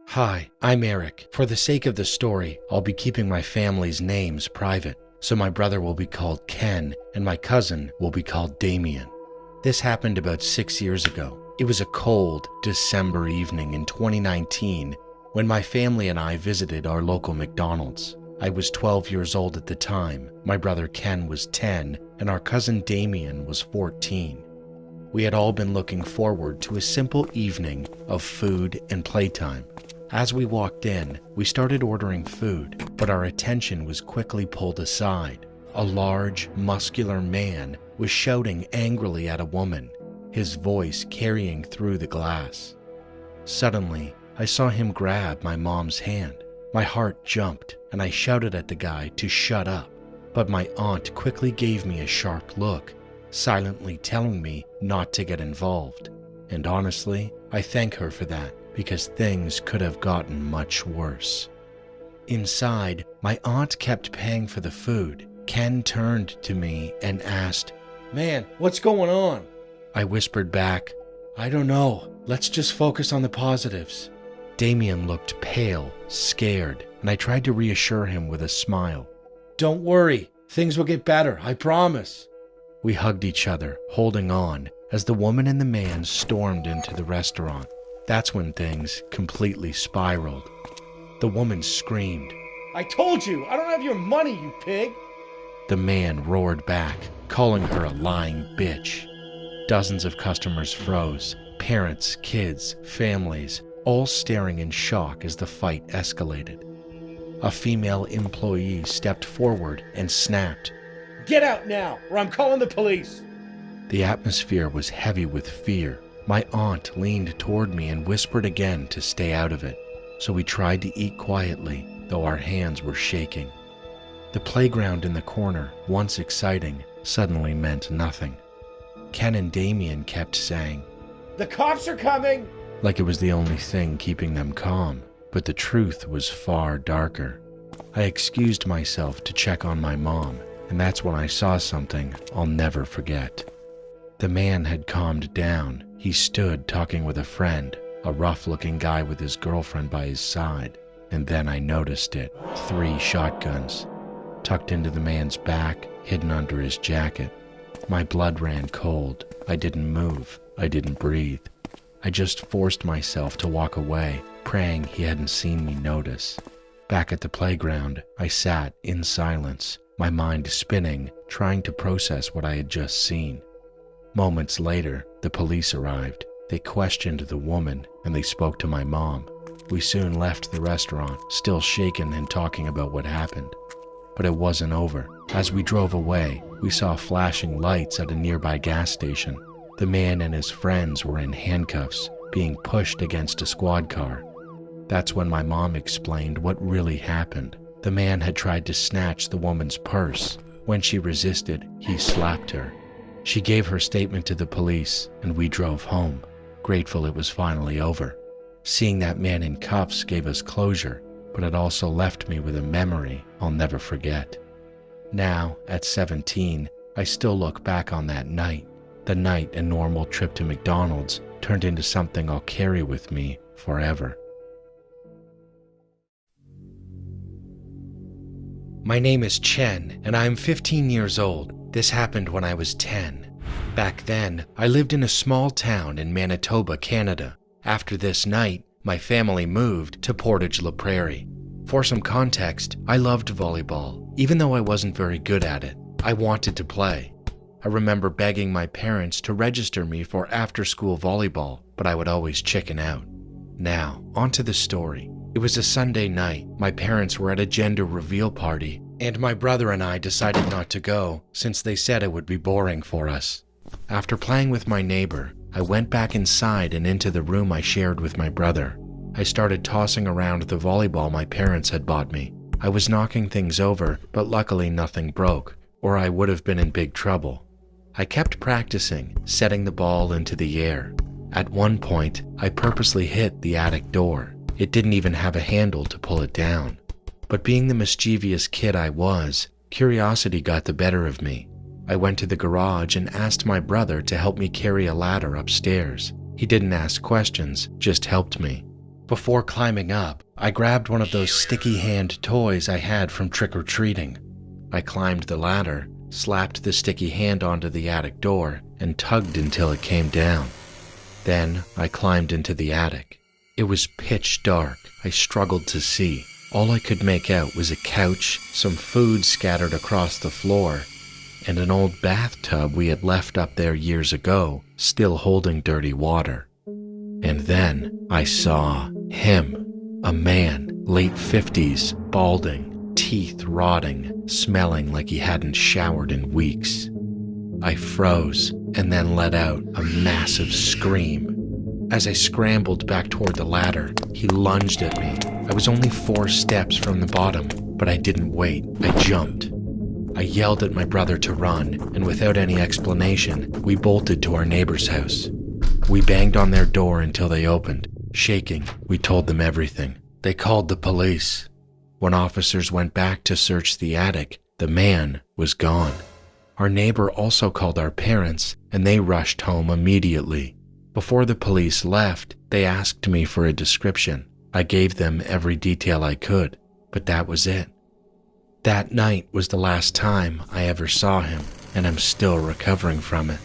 Hi, I'm Eric. For the sake of the story, I'll be keeping my family's names private, so my brother will be called Ken and my cousin will be called Damien. This happened about 6 years ago. It was a cold December evening in 2019 when my family and I visited our local McDonald's. I was 12 years old at the time, my brother Ken was 10, and our cousin Damien was 14. We had all been looking forward to a simple evening of food and playtime. As we walked in, we started ordering food, but our attention was quickly pulled aside. A large, muscular man was shouting angrily at a woman, his voice carrying through the glass. Suddenly, I saw him grab my mom's hand. My heart jumped, and I shouted at the guy to shut up, but my aunt quickly gave me a sharp look, silently telling me not to get involved. And honestly, I thank her for that, because things could have gotten much worse. Inside, my aunt kept paying for the food. Ken turned to me and asked, "Man, what's going on?" I whispered back, "I don't know. Let's just focus on the positives." Damien looked pale, scared, and I tried to reassure him with a smile. "Don't worry. Things will get better, I promise." We hugged each other, holding on, as the woman and the man stormed into the restaurant. That's when things completely spiraled. The woman screamed, "I told you, I don't have your money, you pig!" The man roared back, calling her a lying bitch. Dozens of customers froze, parents, kids, families, all staring in shock as the fight escalated. A female employee stepped forward and snapped, "Get out now, or I'm calling the police!" The atmosphere was heavy with fear. My aunt leaned toward me and whispered again to stay out of it, so we tried to eat quietly, though our hands were shaking. The playground in the corner, once exciting, suddenly meant nothing. Ken and Damien kept saying, "The cops are coming!" like it was the only thing keeping them calm, but the truth was far darker. I excused myself to check on my mom, and that's when I saw something I'll never forget. The man had calmed down. He stood talking with a friend, a rough-looking guy with his girlfriend by his side, and then I noticed it. 3 shotguns, tucked into the man's back, hidden under his jacket. My blood ran cold. I didn't move. I didn't breathe. I just forced myself to walk away, praying he hadn't seen me notice. Back at the playground, I sat in silence, my mind spinning, trying to process what I had just seen. Moments later, the police arrived. They questioned the woman, and they spoke to my mom. We soon left the restaurant, still shaken and talking about what happened. But it wasn't over. As we drove away, we saw flashing lights at a nearby gas station. The man and his friends were in handcuffs, being pushed against a squad car. That's when my mom explained what really happened. The man had tried to snatch the woman's purse. When she resisted, he slapped her. She gave her statement to the police, and we drove home, grateful it was finally over. Seeing that man in cuffs gave us closure, but it also left me with a memory I'll never forget. Now, at 17, I still look back on that night. The night a normal trip to McDonald's turned into something I'll carry with me forever. My name is Chen, and I'm 15 years old. This happened when I was 10. Back then, I lived in a small town in Manitoba, Canada. After this night, my family moved to Portage-la Prairie. For some context, I loved volleyball. Even though I wasn't very good at it, I wanted to play. I remember begging my parents to register me for after-school volleyball, but I would always chicken out. Now, onto the story. It was a Sunday night. My parents were at a gender reveal party, and my brother and I decided not to go since they said it would be boring for us. After playing with my neighbor, I went back inside and into the room I shared with my brother. I started tossing around the volleyball my parents had bought me. I was knocking things over, but luckily nothing broke, or I would have been in big trouble. I kept practicing, setting the ball into the air. At one point, I purposely hit the attic door. It didn't even have a handle to pull it down. But being the mischievous kid I was, curiosity got the better of me. I went to the garage and asked my brother to help me carry a ladder upstairs. He didn't ask questions, just helped me. Before climbing up, I grabbed one of those sticky hand toys I had from trick-or-treating. I climbed the ladder, slapped the sticky hand onto the attic door, and tugged until it came down. Then I climbed into the attic. It was pitch dark. I struggled to see. All I could make out was a couch, some food scattered across the floor, and an old bathtub we had left up there years ago, still holding dirty water. And then I saw him, a man, late 50s, balding, teeth rotting, smelling like he hadn't showered in weeks. I froze and then let out a massive scream. As I scrambled back toward the ladder, he lunged at me. I was only 4 steps from the bottom, but I didn't wait. I jumped. I yelled at my brother to run, and without any explanation, we bolted to our neighbor's house. We banged on their door until they opened. Shaking, we told them everything. They called the police. When officers went back to search the attic, the man was gone. Our neighbor also called our parents, and they rushed home immediately. Before the police left, they asked me for a description. I gave them every detail I could, but that was it. That night was the last time I ever saw him, and I'm still recovering from it.